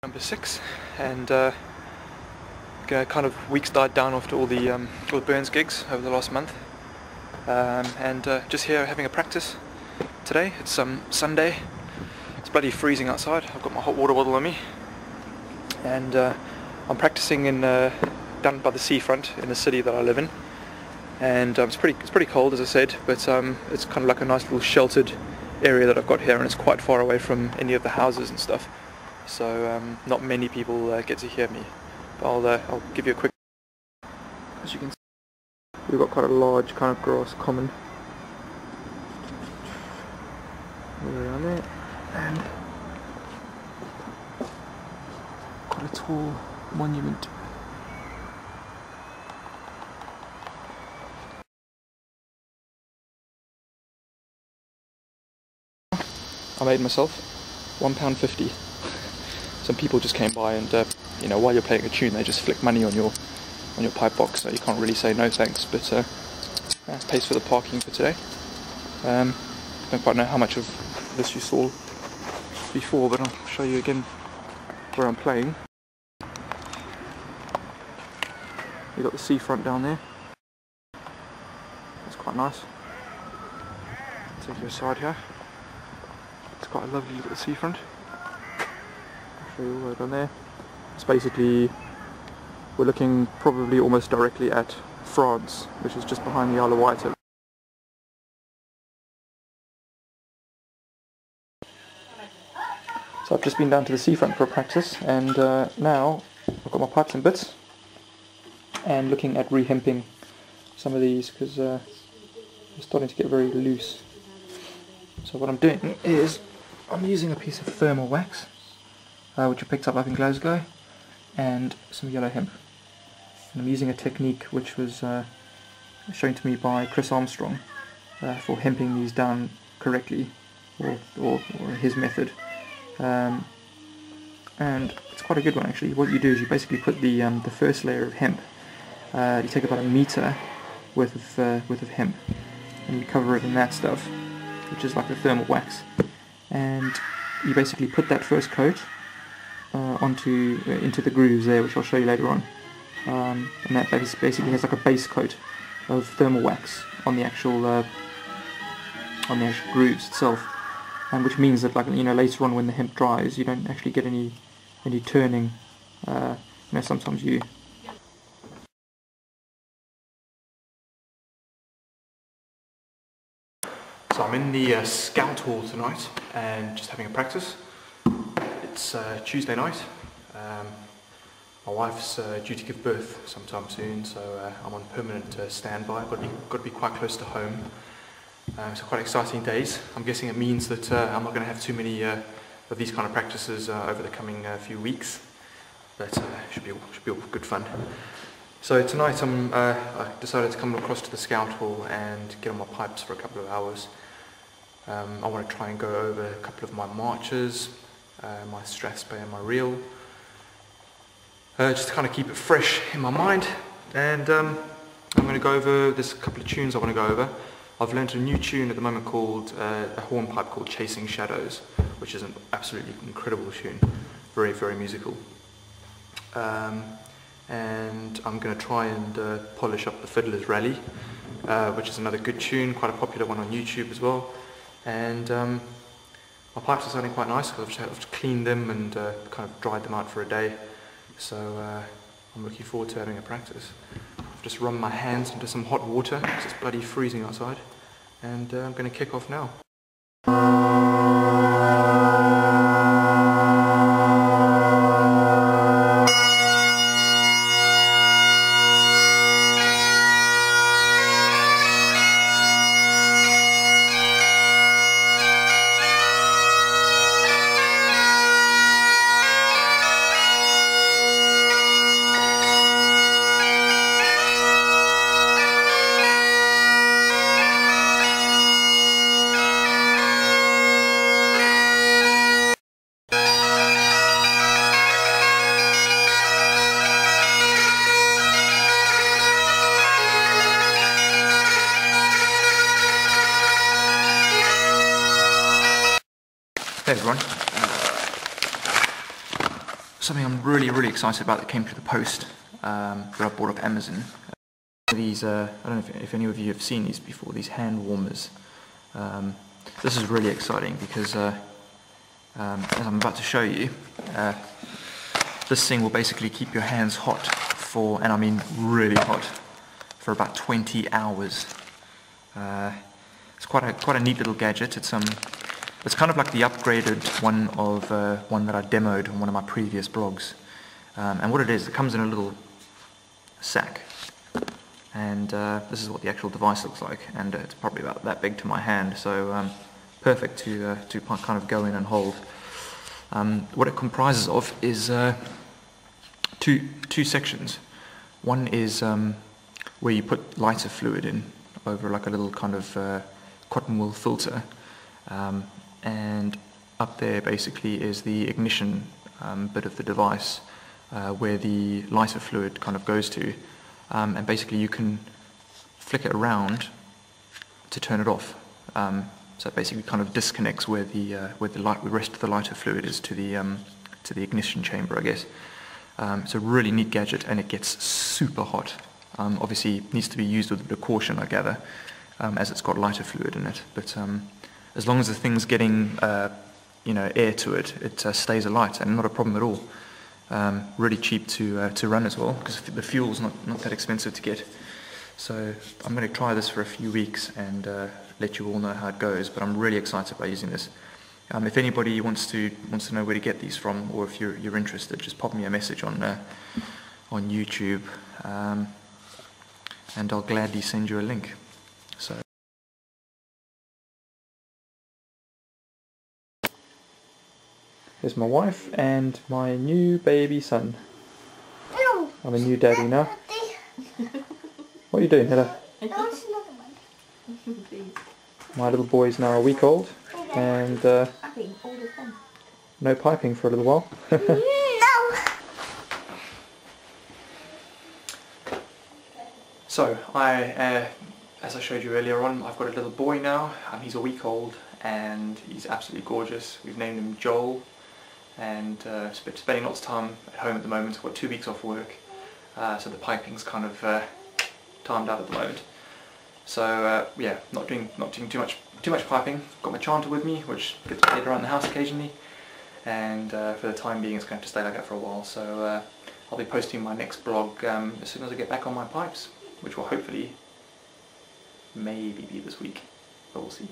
Number 6, and kind of weeks died down after all the Burns gigs over the last month, and just here having a practice today. It's Sunday. It's bloody freezing outside. I've got my hot water bottle on me, and I'm practicing in down by the seafront in the city that I live in, and it's pretty cold, as I said, but it's kind of like a nice little sheltered area that I've got here, and it's quite far away from any of the houses and stuff. So not many people get to hear me, but I'll give you a quick. As you can see, we've got quite a large kind of grass common all around there, and quite a tall monument. I made myself £1.50. Some people just came by and, you know, while you're playing a tune, they just flick money on your pipe box, so you can't really say no thanks. But pays for the parking for today. Don't quite know how much of this you saw before, but I'll show you again where I'm playing. You got the seafront down there. That's quite nice. Take you aside here. It's quite a lovely look at the seafront. Show you all right on there. It's basically, we're looking probably almost directly at France, which is just behind the Isle of Wight. So I've just been down to the seafront for a practice, and now I've got my pipes and bits and looking at re-hemping some of these because they're starting to get very loose. So what I'm doing is I'm using a piece of thermal wax, which I picked up in Glasgow, and some yellow hemp. And I'm using a technique which was shown to me by Chris Armstrong for hemping these down correctly, or his method. And it's quite a good one actually. What you do is you basically put the first layer of hemp. You take about a metre worth of hemp, and you cover it in that stuff, which is like the thermal wax. And you basically put that first coat into the grooves there, which I'll show you later on, and that basically has like a base coat of thermal wax on the actual grooves itself, and which means that, like, you know, later on when the hemp dries, you don't actually get any turning. You know, sometimes you. So I'm in the Scout Hall tonight and just having a practice. It's Tuesday night. My wife's due to give birth sometime soon, so I'm on permanent standby. Got to be quite close to home. So quite exciting days. I'm guessing it means that I'm not going to have too many of these kind of practices over the coming few weeks, but should be all good fun. So tonight I decided to come across to the Scout Hall and get on my pipes for a couple of hours. I want to try and go over a couple of my marches, my strathspey and my reel, just to kind of keep it fresh in my mind. And I'm going to go over, there's a couple of tunes I want to go over. I've learned a new tune at the moment called a hornpipe called Chasing Shadows, which is an absolutely incredible tune, very, very musical. And I'm going to try and polish up the Fiddler's Rally, which is another good tune, quite a popular one on YouTube as well. And my pipes are sounding quite nice because I've cleaned them and kind of dried them out for a day. So I'm looking forward to having a practice. I've just run my hands into some hot water because it's bloody freezing outside, and I'm going to kick off now. Hey everyone. Something I'm really excited about that came through the post that I bought off Amazon. These, I don't know if any of you have seen these before, these hand warmers. This is really exciting because, as I'm about to show you, this thing will basically keep your hands hot for, and I mean really hot, for about 20 hours. It's quite a neat little gadget. It's kind of like the upgraded one of one that I demoed on one of my previous blogs. And what it is, it comes in a little sack. And this is what the actual device looks like. And it's probably about that big to my hand, so perfect to kind of go in and hold. What it comprises of is two sections. One is where you put lighter fluid in over like a little kind of cotton wool filter. And up there basically is the ignition bit of the device where the lighter fluid kind of goes to, and basically you can flick it around to turn it off. So it basically kind of disconnects where the rest of the lighter fluid is to the ignition chamber, I guess. It's a really neat gadget, and it gets super hot. Obviously it needs to be used with a bit of caution, I gather, as it's got lighter fluid in it, but as long as the thing's getting air to it, it stays alight, and not a problem at all. Really cheap to run as well, because the fuel's not that expensive to get. So I'm going to try this for a few weeks and let you all know how it goes, but I'm really excited by using this. If anybody wants to know where to get these from, or if you're interested, just pop me a message on YouTube, and I'll gladly send you a link. So. Here's my wife and my new baby son. I'm a new daddy now. What are you doing, Hilla? My little boy's now a week old, and no piping for a little while. So, as I showed you earlier on, I've got a little boy now. He's a week old, and he's absolutely gorgeous. We've named him Joel. And spending lots of time at home at the moment. I've got 2 weeks off work, so the piping's kind of timed out at the moment. So yeah, not doing too much piping. Got my chanter with me, which gets played around the house occasionally, and for the time being it's going to have to stay like that for a while. So I'll be posting my next blog as soon as I get back on my pipes, which will hopefully maybe be this week, but we'll see.